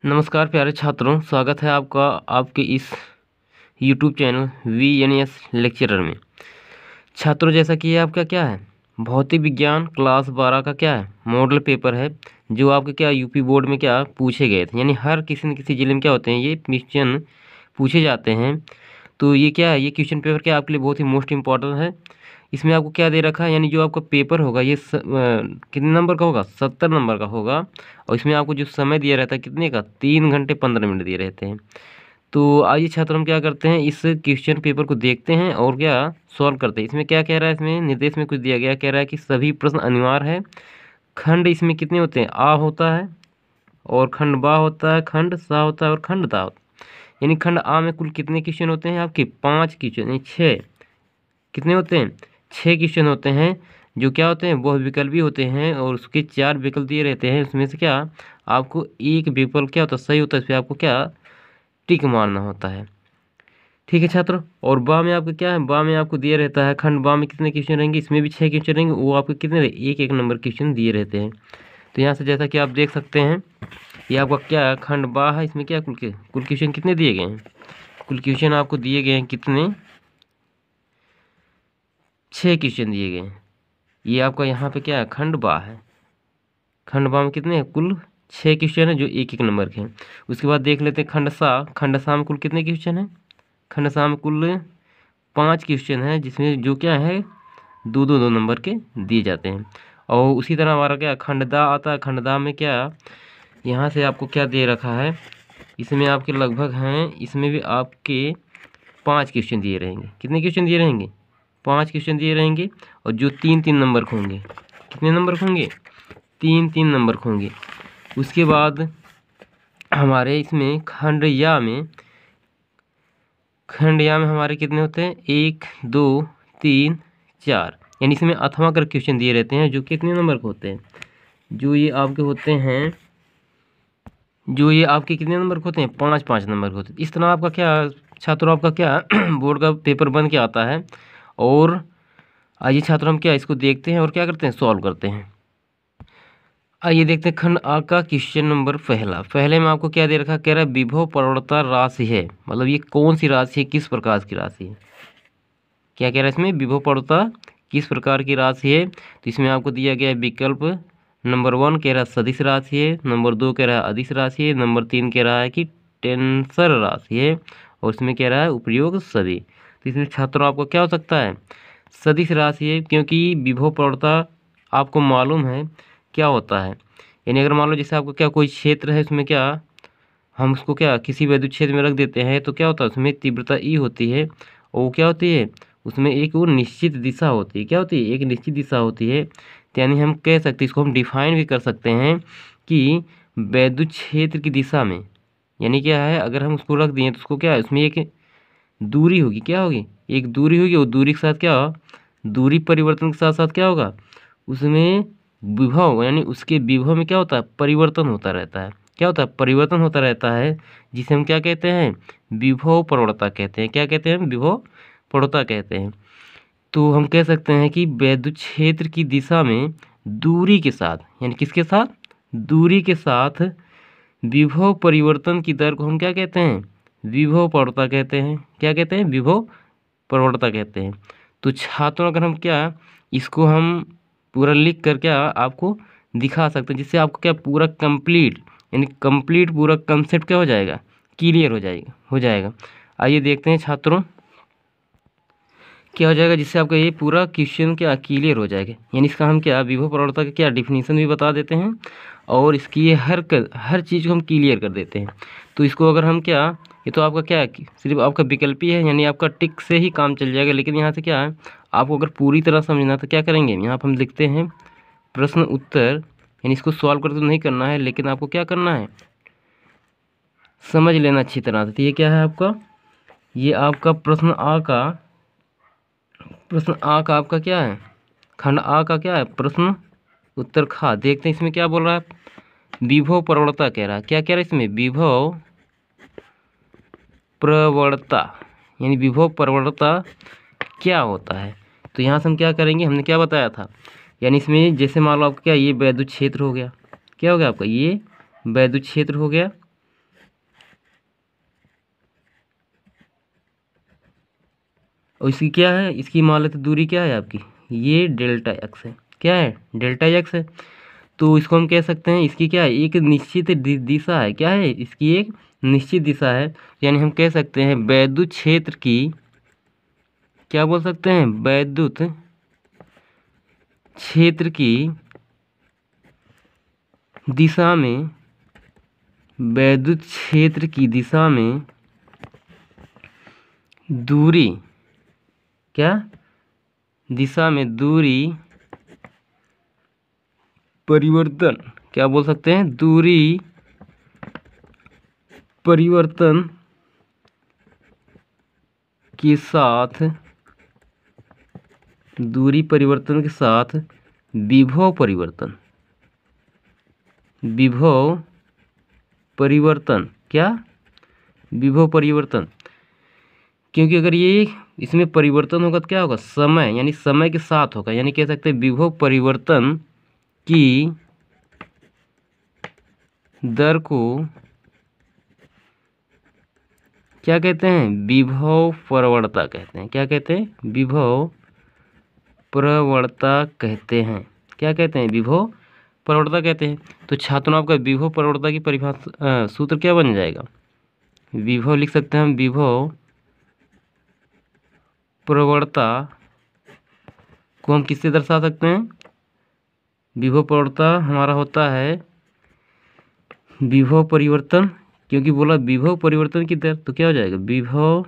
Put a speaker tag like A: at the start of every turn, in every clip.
A: नमस्कार प्यारे छात्रों, स्वागत है आपका आपके इस YouTube चैनल VNS लेक्चरर में। छात्रों, जैसा कि ये आपका क्या है, भौतिक विज्ञान क्लास 12 का क्या है, मॉडल पेपर है जो आपके क्या यूपी बोर्ड में क्या पूछे गए थे। यानी हर किसी न किसी जिले में क्या होते हैं, ये क्वेश्चन पूछे जाते हैं। तो ये क्या है, ये क्वेश्चन पेपर क्या आपके लिए बहुत ही मोस्ट इम्पॉर्टेंट है। इसमें आपको क्या दे रखा है, यानी जो आपका पेपर होगा ये कितने नंबर का होगा, 70 नंबर का होगा। और इसमें आपको जो समय दिया रहता है कितने का, 3 घंटे 15 मिनट दिए रहते हैं। तो आइए छात्र, हम क्या करते हैं, इस क्वेश्चन पेपर को देखते हैं और क्या सॉल्व करते हैं। इसमें क्या कह रहा है, इसमें निर्देश में कुछ दिया गया, कह रहा है कि सभी प्रश्न अनिवार्य है। खंड इसमें कितने होते हैं, आ होता है और खंड बा होता है, खंड सा होता है और खंड दा होता है। यानी खंड आ में कुल कितने क्वेश्चन होते हैं आपके, 5 क्वेश्चन, यानी 6 कितने होते हैं, 6 क्वेश्चन होते हैं। जो क्या होते हैं, बहुविकल्पी होते हैं और उसके 4 विकल्प दिए रहते हैं। उसमें से क्या आपको एक विकल्प क्या होता है, सही होता है, इस पर आपको क्या टिक मारना होता है। ठीक है छात्रों। और बा में आपको क्या है, बा में आपको दिया रहता है, खंड बा में कितने क्वेश्चन रहेंगे, इसमें भी 6 क्वेश्चन रहेंगे। वो आपको कितने एक एक नंबर क्वेश्चन दिए रहते हैं। तो यहाँ से जैसा कि आप देख सकते हैं, ये आपका क्या खंड बा है, इसमें क्या कुल क्वेश्चन कितने दिए गए हैं, कुल क्वेश्चन आपको दिए गए हैं कितने, 6 क्वेश्चन दिए गए हैं। ये आपका यहाँ पे क्या है, खंड बा है। खंड बा में कितने हैं, कुल 6 क्वेश्चन है जो एक एक नंबर के हैं। उसके बाद देख लेते हैं खंड सा। खंड सा में कुल कितने क्वेश्चन हैं, खंड सा में कुल 5 क्वेश्चन है, जिसमें जो क्या है दो नंबर के दिए जाते हैं। और उसी तरह हमारा क्या खंड दा आता है। खंड दा में क्या यहाँ से आपको क्या दे रखा है, इसमें आपके लगभग हैं, इसमें भी आपके 5 क्वेश्चन दिए रहेंगे। कितने क्वेश्चन दिए रहेंगे, 5 क्वेश्चन दिए रहेंगे। और जो 3-3 नंबर के होंगे, कितने नंबर के होंगे, 3-3 नंबर के होंगे। उसके बाद हमारे इसमें खंड या में हमारे कितने होते हैं, 1 2 3 4। यानी इसमें अथवा कर क्वेश्चन दिए रहते हैं जो कितने नंबर के होते हैं, जो ये आपके होते हैं, जो ये आपके कितने नंबर के होते हैं, 5-5 नंबर के होते हैं। इस तरह आपका क्या छात्रों, आपका क्या बोर्ड का पेपर बन के आता है। और आइए छात्रों, हम क्या इसको देखते हैं और क्या करते हैं, सॉल्व करते हैं। आइए देखते हैं खंड आ का क्वेश्चन नंबर पहले में आपको क्या दे रखा, कह रहा है विभव प्रवणता राशि है। मतलब ये कौन सी राशि है, किस प्रकार की राशि है, क्या कह रहा है इसमें, विभव प्रवणता किस प्रकार की राशि है। तो इसमें आपको दिया गया है विकल्प नंबर 1 कह रहा है सदिश राशि है, नंबर 2 कह रहा है अदिश राशि है, नंबर 3 कह रहा है कि टेंसर राशि है, और इसमें कह रहा है उपयोग सदी। तो इसमें छात्रों आपको क्या हो सकता है, सदिश राशि है, क्योंकि विभव प्रवणता आपको मालूम है क्या होता है। यानी अगर मान लो जैसे आपको क्या कोई क्षेत्र है, उसमें क्या हम उसको क्या किसी विद्युत क्षेत्र में रख देते हैं, तो क्या होता है उसमें तीव्रता ई होती है। और वो क्या होती है, उसमें एक वो निश्चित दिशा होती है, क्या होती है, एक निश्चित दिशा होती है। तो यानी हम कह सकते हैं, इसको हम डिफाइन भी कर सकते हैं कि विद्युत क्षेत्र की दिशा में, यानी क्या है, अगर हम उसको रख दिए तो उसको क्या है, उसमें एक दूरी होगी, क्या होगी, एक दूरी होगी। और दूरी के साथ क्या होगा, दूरी परिवर्तन के साथ साथ क्या होगा, उसमें विभव, यानी उसके विभव में क्या होता है, परिवर्तन होता रहता है। क्या होता है, परिवर्तन होता रहता है, जिसे हम क्या कहते हैं, विभव प्रवणता कहते हैं। क्या कहते हैं, विभव प्रवणता कहते हैं। तो हम कह सकते हैं कि विद्युत क्षेत्र की दिशा में दूरी के साथ, यानी किसके साथ, दूरी के साथ विभव परिवर्तन की दर को हम क्या कहते हैं, विभव प्रवणता कहते हैं। क्या कहते हैं, विभव प्रवणता कहते हैं। तो छात्रों, अगर हम क्या इसको हम पूरा लिख कर क्या आपको दिखा सकते हैं, जिससे आपको क्या पूरा कंप्लीट, यानी कंप्लीट पूरा कंसेप्ट क्या हो जाएगा, क्लियर हो जाएगा। आइए देखते हैं छात्रों क्या हो जाएगा, जिससे आपका ये पूरा क्वेश्चन क्या क्लियर हो जाएगा। यानी इसका हम क्या विभव प्रवणता का क्या डिफिनीशन भी बता देते हैं, और इसकी ये हर चीज़ को हम क्लियर कर देते हैं। तो इसको अगर हम क्या, ये तो आपका क्या है, सिर्फ आपका विकल्पी है, यानी आपका टिक से ही काम चल जाएगा। लेकिन यहाँ से क्या है, आपको अगर पूरी तरह समझना तो क्या करेंगे, यहाँ पर हम लिखते हैं प्रश्न उत्तर, यानी इसको सॉल्व कर तो नहीं करना है, लेकिन आपको क्या करना है, समझ लेना अच्छी तरह से। तो ये क्या है आपका, ये आपका प्रश्न आ का आपका क्या है, खंड आ का क्या है, प्रश्न उत्तर खा। देखते हैं इसमें क्या बोल रहा है, विभव प्रवणता कह रहा है। क्या कह रहा है इसमें, विभव प्रवणता, यानी विभव प्रवणता क्या होता है। तो यहाँ से हम क्या करेंगे, हमने क्या बताया था, यानी इसमें जैसे मान लो आपका क्या ये विद्युत क्षेत्र हो गया, क्या हो गया आपका, ये विद्युत क्षेत्र हो गया। और इसकी क्या है, इसकी मान लेते दूरी क्या है आपकी, ये डेल्टा एक्स है। क्या है, डेल्टा एक्स है। तो इसको हम कह सकते हैं इसकी क्या है, एक निश्चित दिशा है। क्या है, इसकी एक निश्चित दिशा है। यानी हम कह सकते हैं वैद्युत क्षेत्र की, क्या बोल सकते हैं, वैद्युत क्षेत्र की दिशा में, वैद्युत क्षेत्र की दिशा में दूरी, क्या, दिशा में दूरी परिवर्तन, क्या बोल सकते हैं, दूरी परिवर्तन के साथ, दूरी परिवर्तन के साथ विभव परिवर्तन, विभव परिवर्तन, क्या, विभव परिवर्तन। क्योंकि अगर ये इसमें परिवर्तन होगा तो क्या होगा, समय, यानी समय के साथ होगा। यानी कह सकते हैं विभव परिवर्तन की दर को क्या कहते हैं, विभव प्रवणता कहते हैं। क्या कहते हैं, विभव प्रवणता कहते हैं। क्या कहते हैं, विभव प्रवणता कहते हैं। तो छात्रों, आपका विभव प्रवणता की परिभाषा सूत्र क्या बन जाएगा, विभव लिख सकते हैं हम, विभव प्रवणता को हम किससे दर्शा सकते हैं, विभव प्रवणता हमारा होता है विभव परिवर्तन, क्योंकि बोला विभव परिवर्तन की दर, तो क्या हो जाएगा, विभव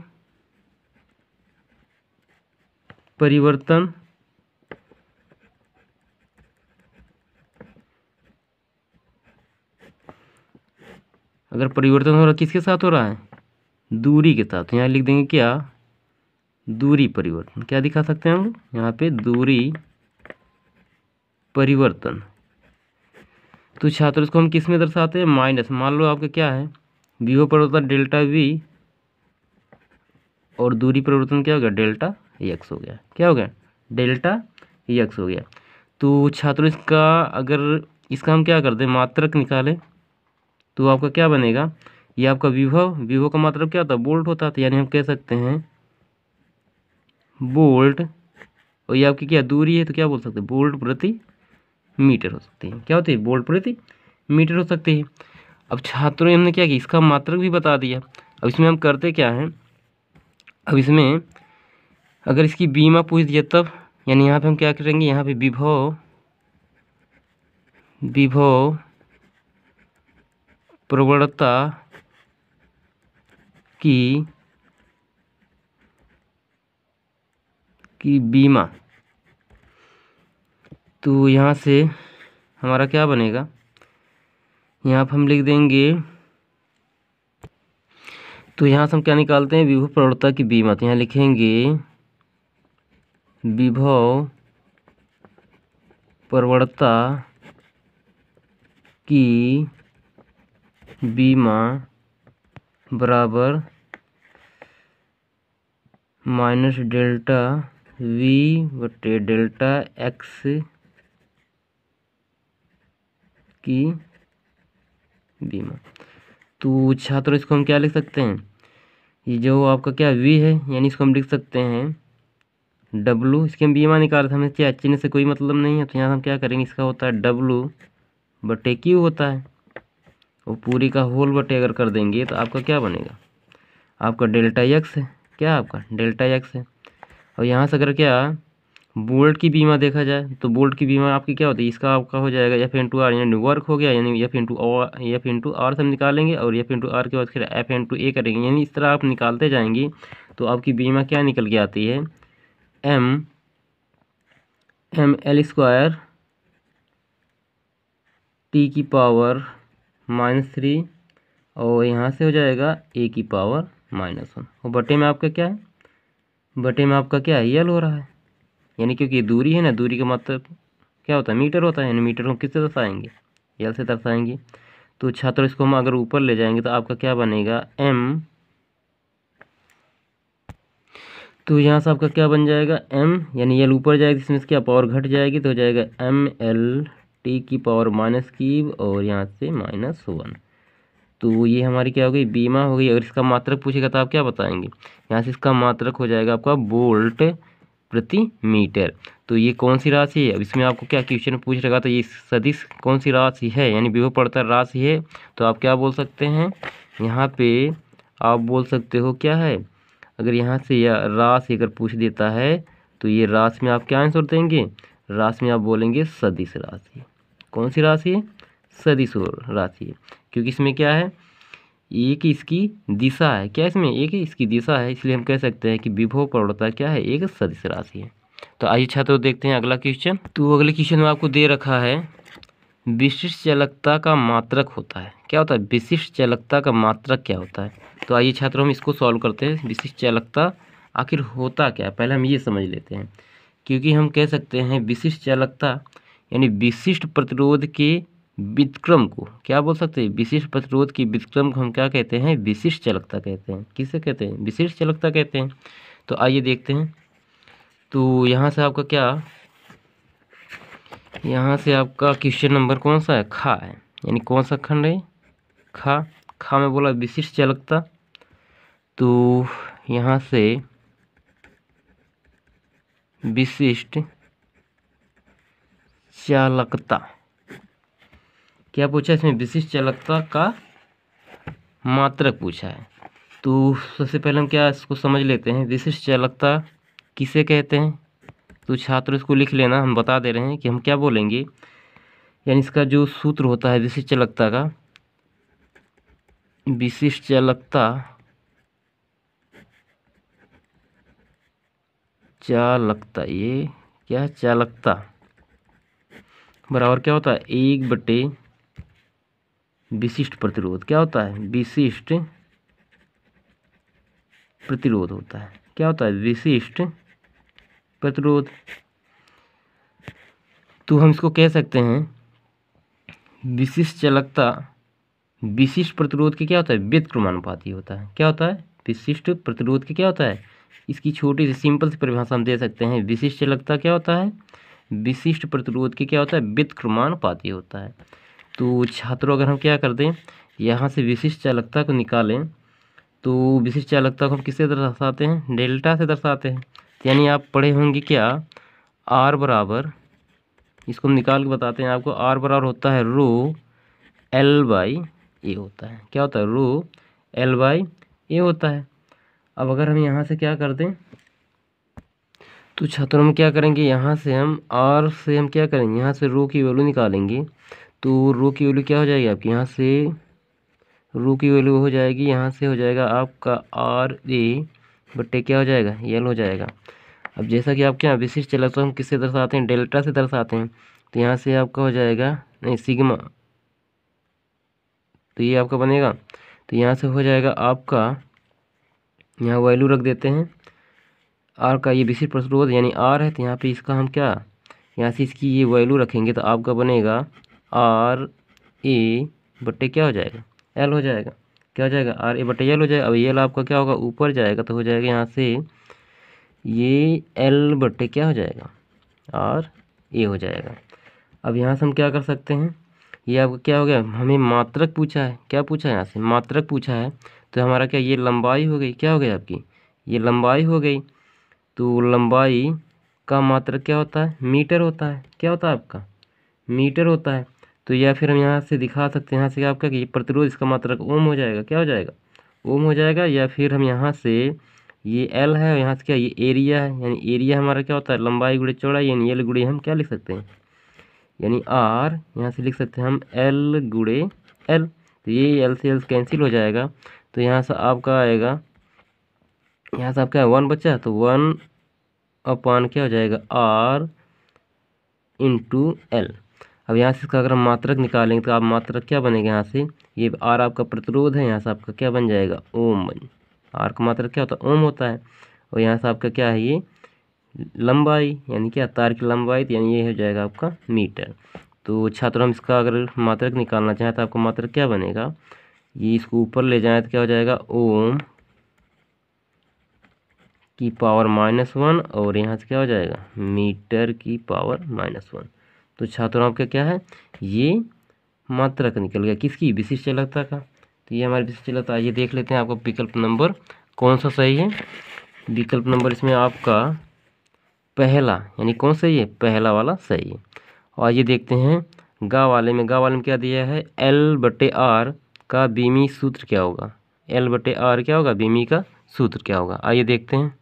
A: परिवर्तन अगर परिवर्तन हो रहा किसके साथ हो रहा है, दूरी के साथ। यहाँ लिख देंगे क्या, दूरी परिवर्तन। क्या दिखा सकते हैं हम लोग यहाँ पे, दूरी परिवर्तन। तो छात्रों, इसको हम किस में दर्शाते हैं, माइनस। मान लो आपका क्या है, विभव परिवर्तन डेल्टा वी और दूरी परिवर्तन क्या हो गया, डेल्टा एक्स हो गया। क्या हो गया, डेल्टा एक्स हो गया। तो छात्रों, इसका अगर इसका हम क्या कर दें, मात्रक निकालें, तो आपका क्या बनेगा, ये आपका विभव, विभव का मात्रक क्या होता है, वोल्ट होता है। यानी हम कह सकते हैं वोल्ट, और ये आपकी क्या दूरी है, तो क्या बोल सकते हैं, वोल्ट प्रति मीटर हो सकती है। क्या होती है, वोल्ट प्रति मीटर हो सकती है। अब छात्रों, हमने क्या किया, इसका मात्रक भी बता दिया। अब इसमें हम करते क्या हैं, अब इसमें अगर इसकी बीमा पूछ दिया तब, यानी यहाँ पे हम क्या करेंगे, यहाँ पे विभव, विभव प्रवणता की बीमा, तो यहाँ से हमारा क्या बनेगा, यहाँ पर हम लिख देंगे, तो यहाँ से हम क्या निकालते हैं, विभव प्रवणता की बीमा। तो यहाँ लिखेंगे विभव प्रवणता की बीमा बराबर माइनस डेल्टा वी बटे डेल्टा एक्स की बीमा। तो छात्रों, इसको हम क्या लिख सकते हैं, ये जो आपका क्या वी है, यानी इसको हम लिख सकते हैं डब्लू। इसके हम बीमा निकाल रहे थे, हमें क्या चिन्ह से कोई मतलब नहीं है। तो यहाँ हम क्या करेंगे, इसका होता है डब्लू बटे क्यू होता है, और पूरी का होल बटे अगर कर देंगे तो आपका क्या बनेगा, आपका डेल्टा एक्स है। क्या आपका डेल्टा एक्स है। और यहाँ से अगर क्या बोल्ट की बीमा देखा जाए, तो बोल्ट की बीमा आपकी क्या होती है, इसका आपका हो जाएगा एफ इंटू आर, यानी वर्क हो गया, यानी एफ इंटू आर से हम निकालेंगे, और एफ इंटू आर के बाद फिर एफ इंटू ए करेंगे। यानी इस तरह आप निकालते जाएंगे तो आपकी बीमा क्या निकल के आती है, एम एल स्क्वायर टी की पावर -3, और यहाँ से हो जाएगा ए की पावर -1, और बटे में आपका क्या है, बटे में आपका क्या है, यल हो रहा है। यानी क्योंकि ये दूरी है ना, दूरी का मतलब क्या होता है, मीटर होता है। यानी मीटर हम किससे दर्शाएंगे, यल से दर्शाएंगे। तो छात्र, इसको हम अगर ऊपर ले जाएंगे तो आपका क्या बनेगा, एम, तो यहाँ से आपका क्या बन जाएगा, एम, यानी यल ऊपर जाएगी, इसमें से क्या पावर घट जाएगी, तो हो जाएगा एम एल टी की पावर -3 और यहाँ से -1। तो ये हमारी क्या हो गई, बीमा हो गई। अगर इसका मात्रक पूछेगा तो आप क्या बताएंगे, यहाँ से इसका मात्रक हो जाएगा आपका वोल्ट प्रति मीटर। तो ये कौन सी राशि है, अब इसमें आपको क्या क्वेश्चन पूछ रहेगा, तो ये सदिश कौन सी राशि है, यानी विभवपरता राशि है। तो आप क्या बोल सकते हैं, यहाँ पे आप बोल सकते हो क्या है, अगर यहाँ से या राशि अगर पूछ देता है तो ये राशि में आप क्या आंसर देंगे, राशि में आप बोलेंगे सदिश राशि। कौन सी राशि है, सदिश राशि है, क्योंकि इसमें क्या है, एक इसकी दिशा है, क्या इसमें एक इसकी दिशा है, इसलिए हम कह सकते हैं कि विभव प्रवणता क्या है, एक सदिश राशि है। तो आइए छात्रों देखते हैं अगला क्वेश्चन। तो अगले क्वेश्चन में आपको दे रखा है विशिष्ट चालकता का मात्रक होता है, क्या होता है, विशिष्ट चालकता का मात्रक क्या होता है। तो आइए छात्रों हम इसको सॉल्व करते हैं। विशिष्ट चालकता आखिर होता क्या है, पहले हम ये समझ लेते हैं। क्योंकि हम कह सकते हैं विशिष्ट चालकता यानी विशिष्ट प्रतिरोध के व्युत्क्रम को क्या बोल सकते हैं, विशिष्ट प्रतिरोध की व्युत्क्रम को हम क्या कहते हैं, विशिष्ट चालकता कहते हैं। किसे कहते हैं, विशिष्ट चालकता कहते हैं। तो आइए देखते हैं। तो यहाँ से आपका क्या, यहाँ से आपका क्वेश्चन नंबर कौन सा है, खा है, यानी कौन सा खंड है, खा। खा में बोला विशिष्ट चालकता। तो यहाँ से विशिष्ट चालकता क्या पूछा, इसमें विशिष्ट चालकता का मात्रक पूछा है। तो सबसे पहले हम क्या इसको समझ लेते हैं, विशिष्ट चालकता किसे कहते हैं। तो छात्र इसको लिख लेना, हम बता दे रहे हैं कि हम क्या बोलेंगे, यानी इसका जो सूत्र होता है विशिष्ट चालकता का, विशिष्ट चालकता ये क्या, चालकता बराबर क्या होता है, 1/, विशिष्ट प्रतिरोध क्या होता है, विशिष्ट प्रतिरोध होता है, क्या होता है, विशिष्ट प्रतिरोध। तो हम इसको कह सकते हैं विशिष्ट चालकता विशिष्ट प्रतिरोध के क्या होता है, व्युत्क्रमानुपाती होता है। क्या होता है, विशिष्ट प्रतिरोध के क्या होता है, इसकी छोटी सी सिंपल सी परिभाषा हम दे सकते हैं, विशिष्ट चालकता क्या होता है, विशिष्ट प्रतिरोध के क्या होता है, व्युत्क्रमानुपाती होता है। तो छात्रों अगर हम क्या कर दें, यहाँ से विशिष्ट चालकता को निकालें, तो विशिष्ट चालकता को हम किससे दर्शाते हैं, डेल्टा से दर्शाते हैं। यानी आप पढ़े होंगे क्या, आर बराबर, इसको हम निकाल के बताते हैं आपको, आर बराबर होता है रो L/A होता है। क्या होता है, रो L/A होता है। अब अगर हम यहाँ से क्या कर दें, तो छात्रों हम क्या करेंगे, यहाँ से हम आर से हम क्या करेंगे, यहाँ से रो की वैल्यू निकालेंगे। तो रो की वैल्यू क्या हो जाएगी आपकी, यहाँ से रो की वैल्यू हो जाएगी, यहाँ से हो जाएगा आपका RA/, क्या हो जाएगा, L हो जाएगा। अब जैसा कि आपके यहाँ विशिष्ट चालकता हम किससे दर्शाते हैं, डेल्टा से दर्शाते हैं। तो यहाँ से आपका हो जाएगा, नहीं सिग्मा, तो ये आपका बनेगा। तो यहाँ से हो जाएगा आपका, यहाँ वैल्यू रख देते हैं आर का, ये विशिष्ट प्रतिरोध यानी आर है, तो यहाँ पे इसका हम क्या, यहाँ से इसकी ये वैल्यू रखेंगे, तो आपका बनेगा RA/, क्या हो जाएगा, L हो जाएगा। क्या हो जाएगा, RA/L हो जाएगा। अब L आपका क्या होगा, ऊपर जाएगा, तो हो जाएगा यहाँ से ये L/, क्या हो जाएगा, RA हो जाएगा। अब यहाँ से हम क्या कर सकते हैं, ये आपका क्या हो गया, हमें मात्रक पूछा है, क्या पूछा है, यहाँ से मात्रक पूछा है। तो हमारा क्या, ये लंबाई हो गई, क्या हो गई आपकी, ये लंबाई हो गई। तो लंबाई का मात्रक क्या होता है, मीटर होता है। क्या होता है आपका, मीटर होता है। तो या फिर हम यहाँ से दिखा सकते हैं, यहाँ से आपका कि प्रतिरोध इसका मात्रक ओम हो जाएगा। क्या हो जाएगा, ओम हो जाएगा। या फिर हम यहाँ से ये L है और यहाँ से क्या, ये एरिया है, यानी एरिया हमारा क्या होता है, लंबाई गुणे चौड़ाई, यानी L गुणे हम क्या लिख सकते हैं, यानी R, यहाँ से लिख सकते हैं हम L/L। तो ये L से L कैंसिल हो जाएगा। तो यहाँ से आपका आएगा, यहाँ से आपका 1 बचा, तो 1/, क्या हो जाएगा, R/L। अब यहाँ से इसका अगर हम मात्रक निकालेंगे तो आप मात्रक क्या बनेगा, यहाँ से ये R आपका प्रतिरोध है, यहाँ से आपका क्या बन जाएगा, ओम R का मात्रक क्या होता है, ओम होता है। और यहाँ से आपका क्या है, ये लंबाई यानी क्या, तार की लंबाई, तो यानी ये हो जाएगा आपका मीटर। तो छात्रों हम इसका अगर मात्रक निकालना चाहें तो आपका मात्रक क्या बनेगा, ये इसको ऊपर ले जाए तो क्या हो जाएगा, ओम की पावर -1, और यहाँ से क्या हो जाएगा, मीटर की पावर -1। तो छात्रों आपका क्या है, ये मात्रक निकल गया किसकी, विशिष्ट चालकता का। तो ये हमारे विषय चला। तो आइए देख लेते हैं आपका विकल्प नंबर कौन सा सही है। विकल्प नंबर इसमें आपका पहला, यानी कौन सही है, पहला वाला सही है। और आइए देखते हैं गा वाले में क्या दिया है, L/R का बीमी सूत्र क्या होगा। L/R क्या होगा, बीमी का सूत्र क्या होगा, आइए देखते हैं।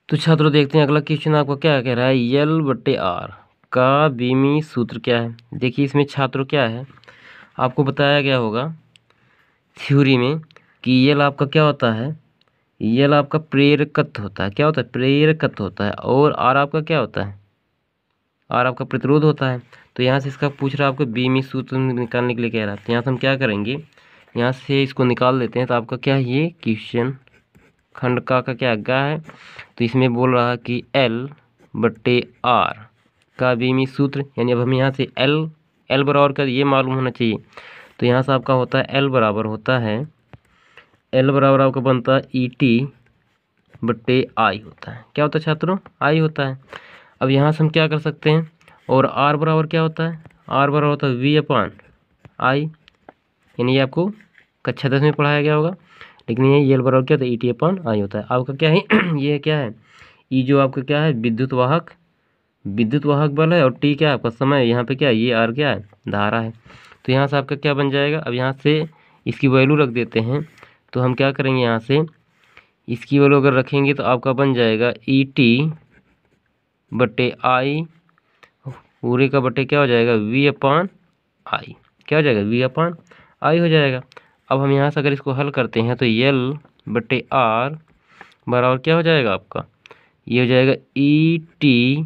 A: तो छात्रों देखते हैं अगला क्वेश्चन आपको क्या कह रहा है, L/R का बीमी सूत्र क्या है। देखिए इसमें छात्रों क्या है, आपको बताया गया होगा थ्योरी में कि यल आपका क्या होता है, यल आपका प्रेरकत्व होता है। क्या होता है, प्रेरकत्व होता है। और आर आपका क्या होता है, आर आपका प्रतिरोध होता है। तो यहाँ से इसका पूछ रहा है आपको बीमी सूत्र निकालने के लिए कह रहा है। तो यहाँ से हम क्या करेंगे, यहाँ से इसको निकाल लेते हैं। तो आपका क्या है, ये क्वेश्चन खंड का क्या गा है। तो इसमें बोल रहा है कि L/R का बीमी सूत्र, यानी अब हम यहाँ से L बराबर का ये मालूम होना चाहिए। तो यहाँ से आपका होता है L बराबर होता है, L बराबर आपका बनता है ET/I होता है। क्या होता है छात्रों, I होता है। अब यहाँ से हम क्या कर सकते हैं, और R बराबर क्या होता है, R बराबर होता है V/I, यानी ये आपको कक्षा 10 में पढ़ाया गया होगा। लेकिन ये L बराबर क्या होता है, ET/I होता है। आपका क्या है ये क्या है, E जो आपका क्या है, विद्युत वाहक बल है। और T क्या है आपका समय, यहाँ पे क्या है, ये R क्या है, धारा है। तो यहाँ से आपका क्या बन जाएगा, अब यहाँ से इसकी वैल्यू रख देते हैं। तो हम क्या करेंगे, यहाँ से इसकी वैल्यू अगर रखेंगे तो आपका बन जाएगा ET/I पूरे का बटे क्या हो जाएगा, V/I। क्या हो जाएगा, V/I हो जाएगा। अब हम यहाँ से अगर इसको हल करते हैं तो L/R बराबर क्या हो जाएगा आपका, ये हो जाएगा ET/I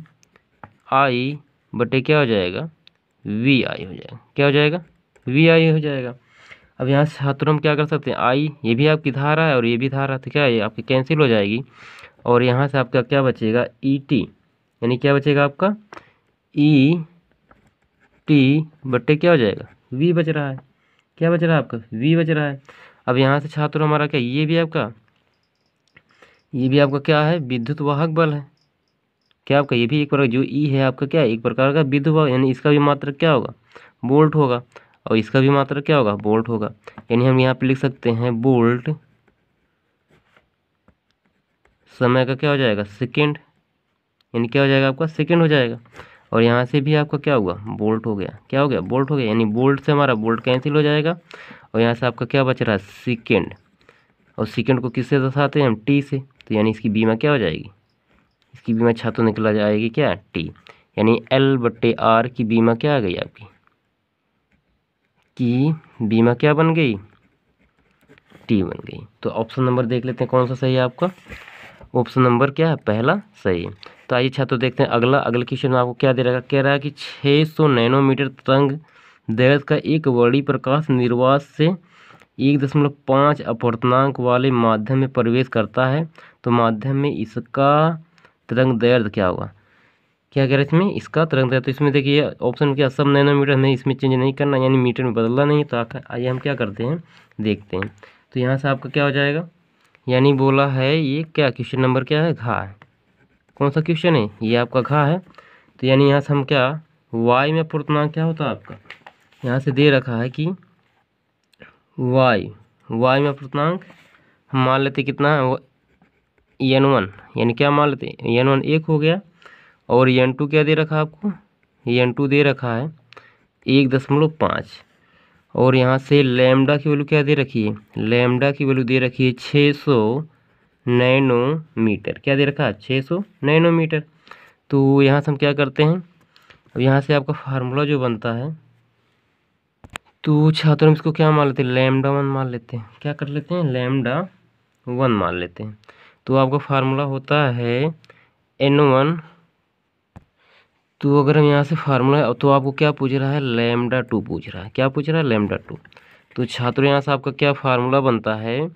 A: बटे क्या हो जाएगा, VI हो जाएगा। क्या हो जाएगा, VI हो जाएगा। अब यहाँ से छात्रों हम क्या कर सकते हैं, I ये भी आपकी धारा है और ये भी धारा, तो क्या है, आपकी कैंसिल हो जाएगी। और यहाँ से आपका क्या बचेगा, ET, यानी क्या बचेगा आपका ET बटे क्या हो जाएगा, V बच रहा है। क्या बच रहा है आपका, V बच रहा है। अब यहाँ से छात्रों हमारा क्या, ये भी आपका क्या है, विद्युत वाहक बल है। क्या आपका ये भी एक प्रकार, जो E है आपका क्या है, एक प्रकार का विद्युत वाहक, यानी इसका भी मात्रक क्या होगा, वोल्ट होगा। और इसका भी मात्रक क्या होगा, वोल्ट होगा। यानी हम यहाँ पे लिख सकते हैं वोल्ट समय का क्या हो जाएगा, सेकेंड, यानी क्या हो जाएगा आपका, सेकेंड हो जाएगा। और यहाँ से भी आपका क्या हुआ, वोल्ट हो गया। क्या हो गया, वोल्ट हो गया। यानी वोल्ट से हमारा वोल्ट कैंसिल हो जाएगा। और यहाँ से आपका क्या बच रहा है, सेकेंड। और सेकेंड को किससे दर्शाते हैं हम, T से। तो यानी इसकी बीमा क्या हो जाएगी, इसकी बीमा छात्रों निकला जाएगी क्या, T। यानी L/R की बीमा क्या आ गई आपकी, की बीमा क्या बन गई, T बन गई। तो ऑप्शन नंबर देख लेते हैं कौन सा सही है आपका, ऑप्शन नंबर क्या है, पहला सही है। तो आइए छात्रों देखते हैं अगले क्वेश्चन में आपको क्या दे रहा है। कह रहा है कि 600 नैनोमीटर तरंग दैर्घ्य का एक वर्णी प्रकाश निर्वात से 1.5 अपवर्तनांक वाले माध्यम में प्रवेश करता है। तो माध्यम में इसका तरंग दैर्घ्य क्या होगा। क्या कह रहे हैं इसमें, इसका तरंग दैर्घ्य। तो इसमें देखिए ऑप्शन क्या, सब नैनोमीटर में, इसमें चेंज नहीं करना, यानी मीटर में बदलना नहीं। तो आइए हम क्या करते हैं, देखते हैं। तो यहाँ से आपका क्या हो जाएगा, यानी बोला है ये क्या, क्वेश्चन नंबर क्या है, घा है। कौन सा क्वेश्चन है, ये आपका घा है। तो यानी यहाँ से हम क्या, वाई में अपवर्तनांक क्या होता है आपका, यहाँ से दे रखा है कि वाई में अपवर्तनांक हम मान लेते कितना है, N1, यानी क्या मान लेते हैं, N1 1 हो गया। और N2 क्या दे रखा है आपको, N2 दे रखा है 1.5। और यहाँ से लैम्डा की वैल्यू क्या दे रखी है, लैम्डा की वैल्यू दे रखी है 600 नैनोमीटर। क्या दे रखा है, 600 नैनोमीटर। तो यहाँ से हम क्या करते हैं, अब यहाँ से आपका फार्मूला जो बनता है, तो छात्रों हम इसको क्या मान लेते हैं, λ1 मान लेते हैं। क्या कर लेते हैं, λ1 मान लेते हैं। तो आपका फार्मूला होता है N1। तो अगर हम यहाँ से फार्मूला, तो आपको क्या पूछ रहा है, λ2 पूछ रहा है। क्या पूछ रहा है, λ2। तो छात्रों यहाँ से आपका क्या फार्मूला बनता है,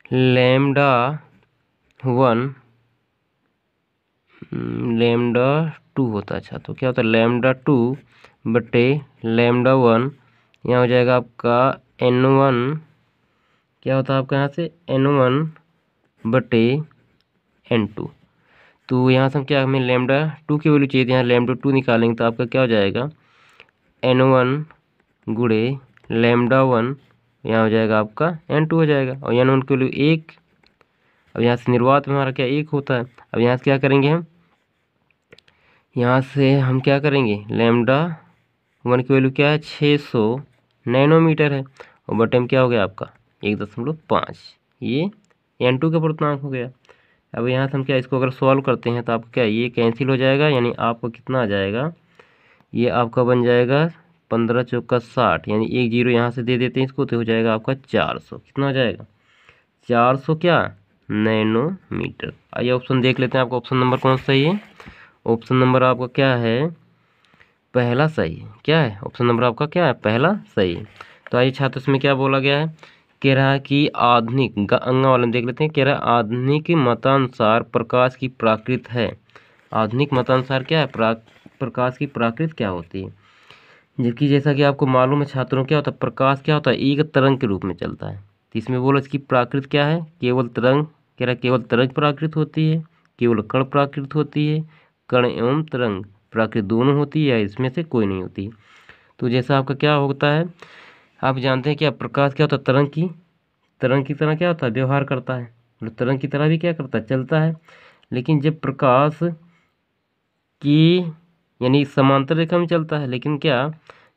A: λ1 λ2 होता है। छात्रों क्या होता है, λ2 बटे λ1, यहाँ हो जाएगा आपका N1। क्या होता है आपका यहाँ से, N1 बटे N2। तो यहाँ से हम क्या, हमें λ2 की वैल्यू चाहिए थी, यहाँ λ2 निकालेंगे तो आपका क्या हो जाएगा, N1 गुणे λ1, यहाँ हो जाएगा आपका N2 हो जाएगा, और N1 की वैल्यू 1। अब यहाँ से निर्वात में हमारा क्या 1 होता है। अब यहाँ से क्या करेंगे हम, यहाँ से हम क्या करेंगे, लैम्डा 1 की वैल्यू क्या है 600 नैनोमीटर है, और बटे में क्या हो गया आपका 1.5, ये N2 का पूर्णांक हो गया। अब यहाँ से हम क्या इसको अगर सॉल्व करते हैं तो आपको क्या ये कैंसिल हो जाएगा, यानी आपको कितना आ जाएगा, ये आपका बन जाएगा 15 चौका 60, यानी 1 जीरो यहाँ से दे देते हैं इसको, तो हो जाएगा आपका 400। कितना हो जाएगा 400 क्या नैनोमीटर। आइए ऑप्शन देख लेते हैं, आपका ऑप्शन नंबर कौन सा सही है। ऑप्शन नंबर आपका क्या है, पहला सही है। क्या है ऑप्शन नंबर आपका क्या है, पहला सही है। तो आइए छात्र इसमें क्या बोला गया है, कह रहा है कि आधुनिक अंगा वाले देख लेते हैं। कह रहा है आधुनिक मतानुसार प्रकाश की प्राकृत है। आधुनिक मतानुसार क्या है, प्रकाश की प्राकृत क्या होती है। जबकि जैसा कि आपको मालूम है छात्रों, क्या होता है प्रकाश क्या होता है एक तरंग के रूप में चलता है। तो इसमें बोलो इसकी प्राकृत क्या है, केवल तरंग। कह रहा है केवल तरंग प्राकृत होती है, केवल कण प्राकृत होती है, कण एवं तरंग प्राकृत दोनों होती है, या इसमें से कोई नहीं होती। तो जैसा आपका क्या होता है, आप जानते हैं क्या प्रकाश क्या होता है, तरंग की तरह क्या होता है व्यवहार करता है, मतलब तरंग की तरह भी क्या करता है चलता है। लेकिन जब प्रकाश की यानी समांतर रेखा में चलता है, लेकिन क्या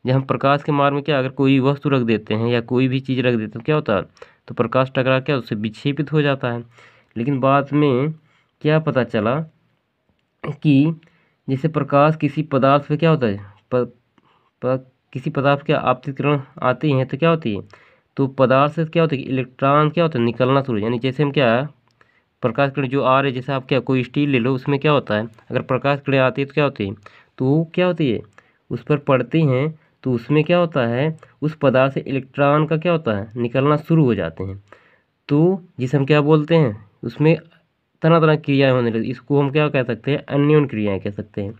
A: जब हम प्रकाश के मार्ग में क्या अगर कोई वस्तु रख देते हैं या कोई भी चीज़ रख देते हैं, क्या होता है तो प्रकाश टकरा क्या उससे विक्षेपित हो जाता है। लेकिन बाद में क्या पता चला कि जैसे प्रकाश किसी पदार्थ पे क्या होता है किसी पदार्थ के आपतित किरण आती हैं तो क्या होती है, तो पदार्थ से क्या होता है इलेक्ट्रॉन क्या होता है निकलना शुरू, यानी जैसे हम क्या प्रकाश किरण जो आ रहे, जैसे आप क्या कोई स्टील ले लो, उसमें क्या होता है अगर प्रकाश किरण आती है तो क्या होती है, तो क्या होती है उस पर पड़ती हैं, तो उसमें क्या होता है उस पदार्थ से इलेक्ट्रॉन का क्या होता है निकलना शुरू हो जाते हैं। तो जिसे हम क्या बोलते हैं उसमें तरह तरह की क्रियाएँ होने लगी, इसको हम क्या कह सकते हैं अन्योन क्रियाएँ कह सकते हैं।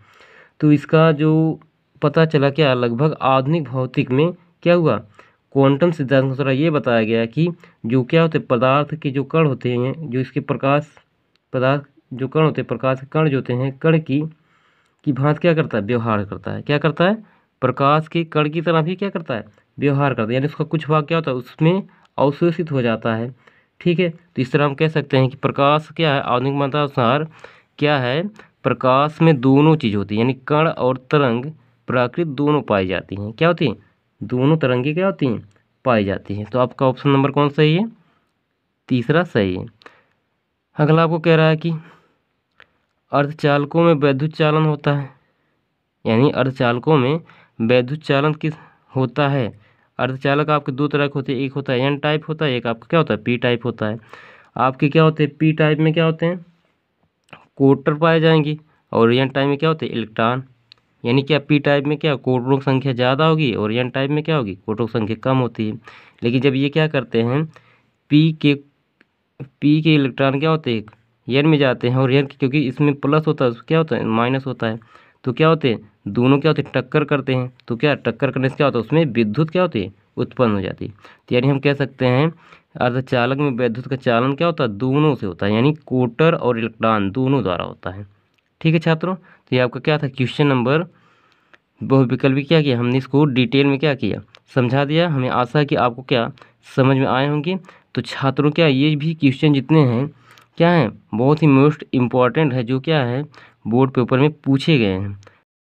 A: तो इसका जो पता चला क्या लगभग आधुनिक भौतिक में क्या हुआ, क्वांटम सिद्धांत के द्वारा ये बताया गया कि जो क्या होते पदार्थ के जो कण होते हैं, जो इसके पदार्थ जो कण होते हैं प्रकाश के कण जो होते हैं, कण की भांति क्या करता है व्यवहार करता है। क्या करता है प्रकाश के कण की तरह भी क्या करता है व्यवहार करता है, यानी उसका कुछ भाग क्या होता है उसमें अवशोषित हो जाता है। ठीक है, तो इस तरह हम कह सकते हैं कि प्रकाश क्या है आधुनिक मतानुसार क्या है, प्रकाश में दोनों चीज़ होती है, यानी कण और तरंग प्राकृत दोनों पाई जाती हैं। क्या होती हैं दोनों तरंगे क्या होती हैं पाई जाती हैं। तो आपका ऑप्शन नंबर कौन सही है, तीसरा सही है। अगला आपको कह रहा है कि अर्धचालकों में वैद्युत चालन होता है, यानी अर्धचालकों में वैद्युत चालन किस होता है। अर्धचालक आपके दो तरह के होते हैं, एक होता है एन टाइप होता है, एक आपका क्या होता है पी टाइप होता है। आपके क्या होते हैं पी टाइप में क्या होते हैं कोटर पाए जाएंगे, और एन टाइप में क्या होते हैं इलेक्ट्रॉन। यानी क्या पी टाइप में क्या कोटरों की संख्या ज़्यादा होगी, और एन टाइप में क्या होगी कोटरों की संख्या कम होती है। लेकिन जब ये क्या करते हैं पी के इलेक्ट्रॉन क्या होते हैं एन में जाते हैं, और एन क्योंकि इसमें प्लस होता है क्या होता है माइनस होता है, तो क्या होते हैं दोनों क्या होते हैं टक्कर करते हैं। तो क्या टक्कर करने से क्या होता है उसमें विद्युत क्या होती है उत्पन्न हो जाती है। तो यानी हम कह सकते हैं अर्धचालक में वैद्युत का चालन क्या होता है दोनों से होता है, यानी कोटर और इलेक्ट्रॉन दोनों द्वारा होता है। ठीक है छात्रों, तो ये आपका क्या था क्वेश्चन नंबर बहुविकल्पी क्या किया हमने इसको डिटेल में क्या किया समझा दिया। हमें आशा है कि आपको क्या समझ में आए होंगे। तो छात्रों क्या ये भी क्वेश्चन जितने हैं क्या हैं बहुत ही मोस्ट इम्पॉर्टेंट है, जो क्या है बोर्ड पेपर में पूछे गए हैं।